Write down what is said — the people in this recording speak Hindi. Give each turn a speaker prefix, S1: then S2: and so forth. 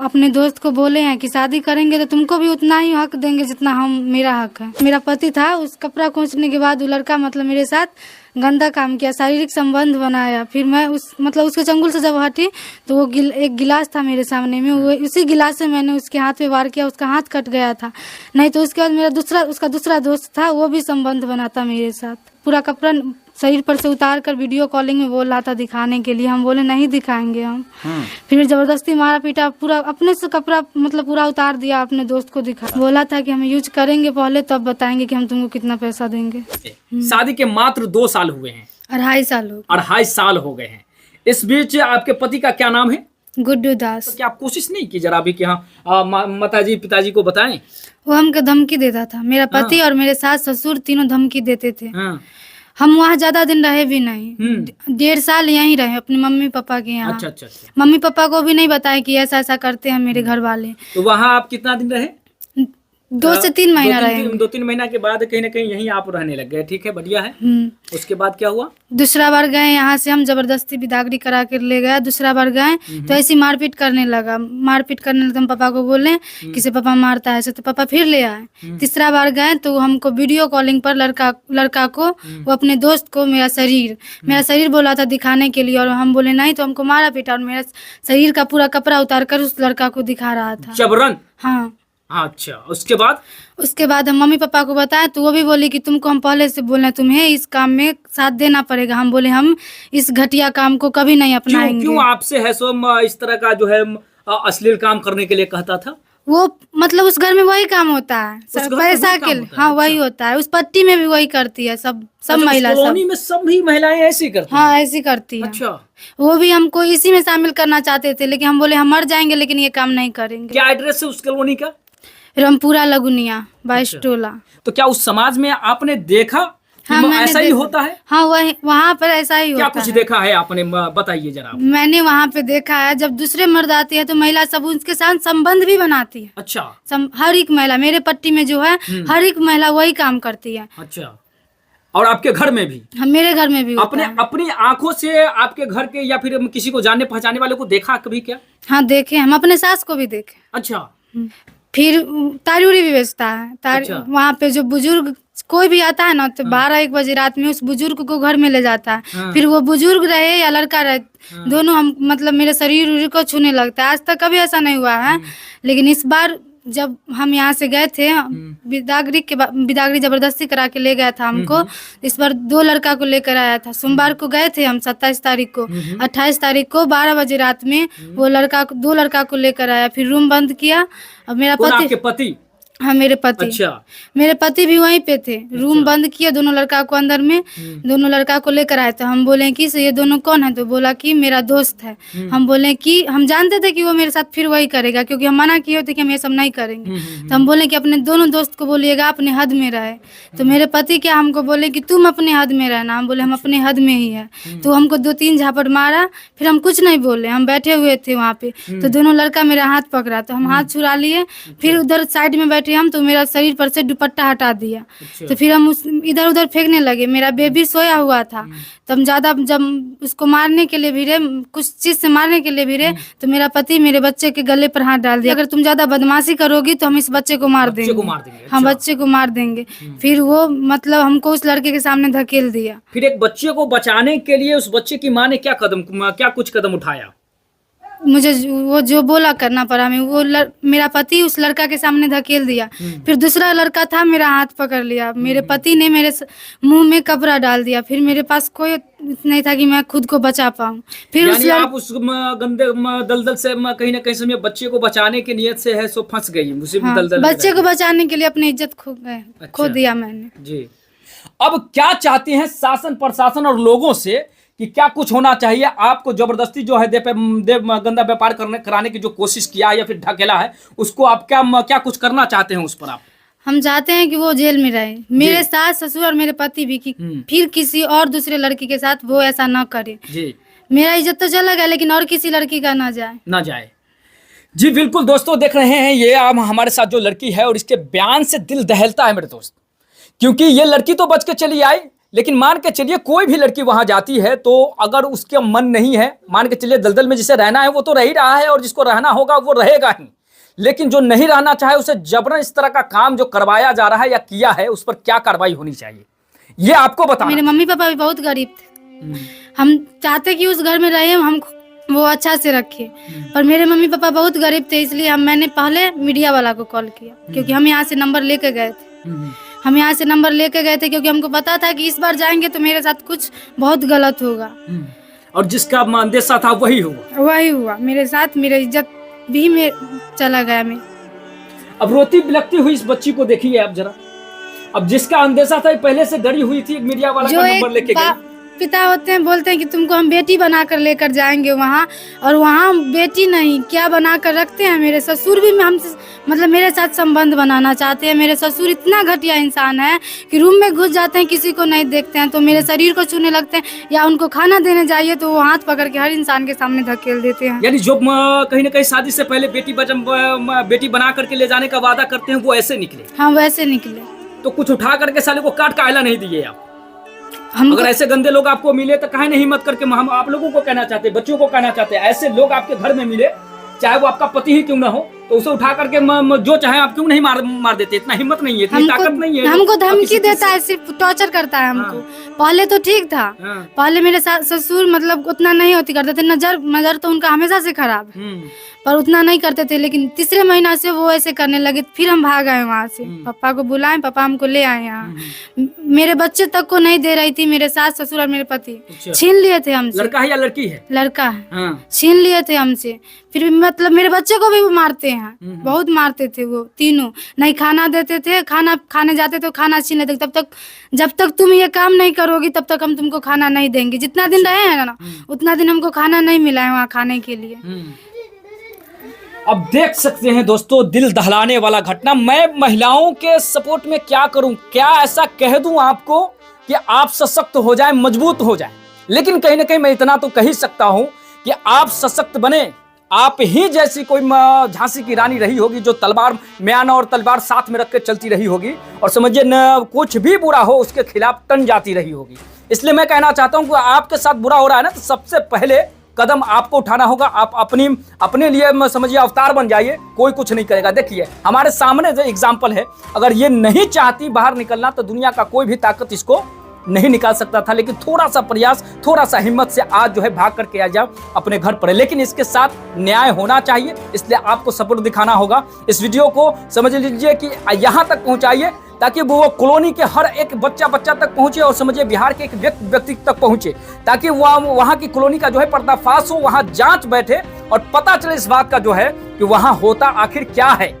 S1: अपने दोस्त को बोले हैं कि शादी करेंगे तो तुमको भी उतना ही हक देंगे जितना हम मेरा हक है। मेरा पति था, उस कपड़ा खींचने के बाद वो लड़का मतलब मेरे साथ गंदा काम किया, शारीरिक संबंध बनाया। फिर मैं उसके चंगुल से जब हटी तो वो एक गिलास था मेरे सामने में, वो उसी गिलास से मैंने उसके हाथ पे वार किया, उसका हाथ कट गया था। नहीं तो उसके बाद उसका दूसरा दोस्त था, वो भी संबंध बनाता मेरे साथ। पूरा कपड़ा शरीर पर से उतार कर वीडियो कॉलिंग में बोल रहा था दिखाने के लिए। हम बोले नहीं दिखाएंगे हम। फिर जबरदस्ती मारा पीटा, पूरा अपने से कपड़ा मतलब पूरा उतार दिया, अपने दोस्त को दिखा। बोला था कि हम यूज करेंगे पहले तब बताएंगे कि हम तुमको कितना पैसा देंगे।
S2: शादी के मात्र 2 साल हुए हैं।
S1: 2.5
S2: साल हो गए हैं। इस बीच आपके पति का क्या नाम है?
S1: गुड्डू दास।
S2: तो क्या आप कोशिश नहीं की जरा भी कि हाँ माताजी पिताजी को बताएं?
S1: वो हमको धमकी देता था। मेरा पति और मेरे सास ससुर तीनों धमकी देते थे। हम वहाँ ज्यादा दिन रहे भी नहीं, 1.5 साल यहीं रहे अपने मम्मी पापा के यहाँ।
S2: अच्छा।
S1: मम्मी पापा को भी नहीं बताया कि ऐसा ऐसा करते हैं मेरे घर वाले।
S2: तो वहाँ आप कितना दिन रहे?
S1: 2 से 3 महीना रहे।
S2: 2-3 महीना के बाद कहीं ना कहीं यहीं आप रहने लग गए। ठीक है, बढ़िया है। उसके बाद क्या हुआ?
S1: दूसरा बार गए यहाँ से, हम जबरदस्ती बिदागरी करा कर ले गया। दूसरा बार गए तो ऐसी मारपीट करने लगा। तो हम पापा को बोले किसे पापा मारता है, तो पापा फिर ले आए। तीसरा बार गए तो हमको वीडियो कॉलिंग पर लड़का को, वो अपने दोस्त को मेरा शरीर बोला था दिखाने के लिए, और हम बोले नहीं, तो हमको मारा पीटा और मेरा शरीर का पूरा कपड़ा उतार कर उस लड़का को दिखा रहा था
S2: जबरन।
S1: हाँ।
S2: अच्छा, उसके बाद
S1: हम मम्मी पापा को बताया तो वो भी बोली कि तुमको हम पहले से बोले तुम्हें इस काम में साथ देना पड़ेगा। हम बोले हम इस घटिया काम को कभी नहीं अपनाएंगे।
S2: क्यों आपसे है सो इस तरह का जो है अश्लील काम करने के लिए कहता था?
S1: वो मतलब उस घर में वही काम होता है, पैसा के लिए। हाँ, वही होता है। उस पट्टी में भी वही करती है सब महिला।
S2: कॉलोनी में सभी महिलाएं ऐसी करती हैं?
S1: हाँ, ऐसी करती है।
S2: अच्छा।
S1: वो भी हमको इसी में शामिल करना चाहते थे, लेकिन हम बोले हम मर जाएंगे लेकिन ये काम नहीं करेंगे।
S2: क्या एड्रेस है उस कॉलोनी का?
S1: रामपुरा लगुनिया 22 टोला।
S2: तो क्या उस समाज में आपने देखा
S1: हाँ,
S2: ऐसा ही होता है?
S1: हाँ, वहाँ पर ऐसा ही होता है।
S2: क्या कुछ देखा है आपने, बताइए जरा।
S1: मैंने वहाँ पे देखा है, जब दूसरे मर्द आते हैं तो महिला सब उनके साथ संबंध भी बनाती है।
S2: अच्छा।
S1: हर एक महिला मेरे पट्टी में जो है, हर एक महिला वही काम करती है।
S2: अच्छा। और आपके घर में भी?
S1: हाँ, मेरे घर में भी
S2: अपनी आंखों से आपके घर के या फिर किसी को जानने पहचाने वाले को देखा कभी क्या?
S1: हाँ, देखे, हम अपने सास को भी देखे।
S2: अच्छा।
S1: फिर तारी उरी भी बेचता है। अच्छा। वहाँ पे जो बुजुर्ग कोई भी आता है ना तो 12-1 बजे रात में उस बुजुर्ग को घर में ले जाता है। फिर वो बुजुर्ग रहे या लड़का रहे, दोनों हम मतलब मेरे शरीर को छूने लगता है। आज तक कभी ऐसा नहीं हुआ है, लेकिन इस बार जब हम यहाँ से गए थे, बिदागरी जबरदस्ती करा के ले गया था हमको। इस बार 2 लड़का को लेकर आया था। सोमवार को गए थे हम 27 तारीख को। 28 तारीख को 12 बजे रात में वो 2 लड़का को लेकर आया। फिर रूम बंद किया। और मेरा
S2: पति?
S1: हाँ, मेरे पति।
S2: अच्छा।
S1: मेरे पति भी वहीं पे थे। रूम बंद किया, दोनों लड़का को अंदर में, दोनों लड़का को लेकर आए। तो हम बोले कि ये दोनों कौन है? तो बोला कि मेरा दोस्त है। हम बोले कि हम जानते थे कि वो मेरे साथ फिर वही करेगा, क्योंकि हम मना किए थे कि हम ये सब नहीं करेंगे। तो हम बोले कि अपने दोनों दोस्त को बोलिएगा अपने हद में रहे। तो मेरे पति क्या हमको बोले कि तुम अपने हद में रहना। हम बोले हम अपने हद में ही है। तो हमको 2-3 झापट मारा। फिर हम कुछ नहीं बोले, हम बैठे हुए थे वहाँ पे। तो दोनों लड़का मेरा हाथ पकड़ा, तो हम हाथ छुड़ा लिए। फिर उधर साइड में बैठे हम, तो मेरा शरीर पर से दुपट्टा हटा दिया। अच्छा। तो फिर हम इधर उधर फेंकने लगे। मेरा बेबी सोया हुआ था। तो हम ज्यादा जब उसको मारने के लिए भिड़े, कुछ चीज से मारने के लिए भिड़े, तो मेरा पति मेरे बच्चे के गले पर हाथ डाल दिया। अगर तुम ज्यादा बदमाशी करोगी तो हम इस बच्चे को मार देंगे।
S2: अच्छा।
S1: हम बच्चे को मार देंगे। फिर वो मतलब हमको उस लड़के के सामने धकेल दिया।
S2: फिर एक बच्चे को बचाने के लिए उस बच्चे की माँ ने क्या कुछ कदम उठाया?
S1: मुझे वो जो बोला करना पड़ा। हमें मेरा पति उस लड़का के सामने धकेल दिया। फिर दूसरा लड़का था, मेरा हाथ पकड़ लिया। मेरे पति ने मेरे मुंह में कपड़ा डाल दिया। फिर मेरे पास कोई नहीं था कि मैं खुद को बचा पाऊँ। फिर
S2: आप उस गंदे दलदल से कहीं ना कहीं समय बच्चे को बचाने की नियत से है सो फंस गई उसी दलदल में।
S1: बच्चे को बचाने के लिए अपनी इज्जत खो दिया मैंने।
S2: जी। अब क्या चाहते हैं शासन प्रशासन और लोगों से कि क्या कुछ होना चाहिए? आपको जबरदस्ती जो है गंदा व्यापार कराने की जो कोशिश किया या फिर ढकेला है, उसको आप क्या कुछ करना चाहते हैं उस पर? आप
S1: हम चाहते हैं कि वो जेल में रहे, मेरे सास ससुर और मेरे पति भी, कि फिर किसी और दूसरे लड़की के साथ वो ऐसा ना करे। जी। मेरा इज्जत तो चला गया, लेकिन और किसी लड़की का ना जाए।
S2: जी बिल्कुल दोस्तों, देख रहे हैं ये हमारे साथ जो लड़की है और इसके बयान से दिल दहलता है मेरे दोस्त, क्योंकि ये लड़की तो बच के चली आई, लेकिन मान के चलिए कोई भी लड़की वहां जाती है तो अगर उसके मन नहीं है, मान के चलिए दलदल में जिसे रहना है वो तो रह ही रहा है और जिसको रहना होगा वो रहेगा ही, लेकिन जो नहीं रहना चाहे उसे जबरन इस तरह का काम जो करवाया जा रहा है या किया है उस पर क्या कार्रवाई होनी चाहिए, ये आपको बताना।
S1: मेरे मम्मी पापा भी बहुत गरीब थे, हम चाहते कि उस घर में रहे, हम वो अच्छा से रखे, पर मेरे मम्मी पापा बहुत गरीब थे, इसलिए मैंने पहले मीडिया वाला को कॉल किया, क्योंकि हम यहाँ से नंबर लेके गए थे। हम यहाँ से नंबर लेके गए थे क्योंकि हमको पता था कि इस बार जाएंगे तो मेरे साथ कुछ बहुत गलत होगा,
S2: और जिसका अंदेशा था वही हुआ
S1: मेरे साथ। मेरी इज्जत भी में चला गया मैं।
S2: अब रोती बिलखती हुई इस बच्ची को देखिए आप जरा, अब जिसका अंदेशा था पहले से डरी हुई थी, मीडिया वाला का नंबर लेके गई।
S1: पिता होते हैं, बोलते हैं कि तुमको हम बेटी बनाकर लेकर जाएंगे वहाँ, और वहाँ बेटी नहीं क्या बना कर रखते हैं। मेरे ससुर भी हमसे मतलब मेरे साथ संबंध बनाना चाहते हैं। मेरे ससुर इतना घटिया इंसान है कि रूम में घुस जाते हैं, किसी को नहीं देखते हैं तो मेरे शरीर को छूने लगते हैं, या उनको खाना देने जाइए तो वो हाथ पकड़ के हर इंसान के सामने धकेल देते हैं।
S2: यानी जो कहीं ना कहीं शादी से पहले बेटी बना करके ले जाने का वादा करते हैं वो ऐसे निकले।
S1: हाँ वैसे निकले।
S2: तो कुछ उठा करके साले को काट कायला नहीं दिए आप? अगर ऐसे गंदे लोग आपको मिले तो काहे नहीं हिम्मत करके हम आप लोगों को कहना चाहते हैं, बच्चों को कहना चाहते हैं, ऐसे लोग आपके घर में मिले चाहे वो आपका पति ही क्यों ना हो तो उसे उठा करके जो चाहे आप क्यों नहीं मार देते? इतना हिम्मत नहीं है, इतनी ताकत नहीं है।
S1: हमको धमकी देता है, सिर्फ टॉर्चर करता है हमको। पहले तो ठीक था, पहले मेरे ससुर मतलब उतना नहीं होती करते थे, नजर तो उनका हमेशा से खराब है, पर उतना नहीं करते थे, लेकिन तीसरे महीना से वो ऐसे करने लगे। फिर हम भाग आए वहाँ से, पापा को बुलाए, पापा हमको ले आए यहाँ। मेरे बच्चे तक को नहीं दे रही थी, मेरे सास ससुर और मेरे पति छीन लिए थे हमसे।
S2: लड़का है या लड़की है?
S1: लड़का है। छीन लिए थे हमसे, फिर मतलब मेरे बच्चे को भी वो मारते हैं, बहुत मारते थे वो तीनों। नहीं खाना देते थे, खाना खाने जाते तो खाना छीन लेते, तब तक जब तक तुम ये काम नहीं करोगी तब तक हम तुमको खाना नहीं देंगे। जितना दिन रहे हैं ना उतना दिन हमको खाना नहीं मिला है वहाँ खाने के लिए।
S2: अब देख सकते हैं दोस्तों, दिल दहलाने वाला घटना। मैं महिलाओं के सपोर्ट में क्या करूं, क्या ऐसा कह दूं आपको कि आप सशक्त हो जाएं, मजबूत हो जाएं, लेकिन कहीं ना कहीं मैं इतना तो कह ही सकता हूं कि आप सशक्त बने। आप ही जैसी कोई झांसी की रानी रही होगी जो तलवार म्यान और तलवार साथ में रख के चलती रही होगी और समझिए न कुछ भी बुरा हो उसके खिलाफ तन जाती रही होगी। इसलिए मैं कहना चाहता हूं कि आपके साथ बुरा हो रहा है ना, तो सबसे पहले कदम आपको उठाना होगा। आप अपने लिए समझिए अवतार बन जाइए, कोई कुछ नहीं करेगा। देखिए हमारे सामने जो एग्जाम्पल है, अगर ये नहीं चाहती बाहर निकलना तो दुनिया का कोई भी ताकत इसको नहीं निकाल सकता था, लेकिन थोड़ा सा प्रयास, थोड़ा सा हिम्मत से आज जो है भाग करके आ जाओ अपने घर पर। लेकिन इसके साथ न्याय होना चाहिए, इसलिए आपको सपोर्ट दिखाना होगा। इस वीडियो को समझ लीजिए कि यहाँ तक पहुँचाइए ताकि वो कॉलोनी के हर एक बच्चा तक पहुंचे और समझिए बिहार के एक व्यक्ति तक पहुंचे, ताकि वहाँ की कॉलोनी का जो है पर्दाफाश हो, वहाँ जांच बैठे और पता चले इस बात का जो है कि वहाँ होता आखिर क्या है।